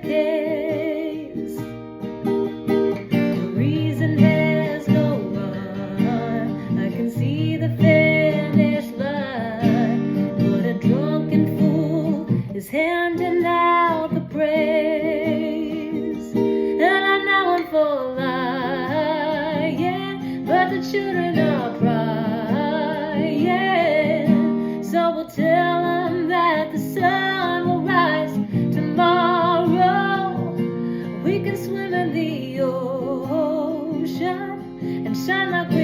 staircase. The reason has no rhyme. I can see the finish line, but a drunken fool is handing out the praise. And I know I'm full of lie, yeah, but the children are crying. So we'll tell them that the sun will rise tomorrow. We can swim in the ocean and shine like we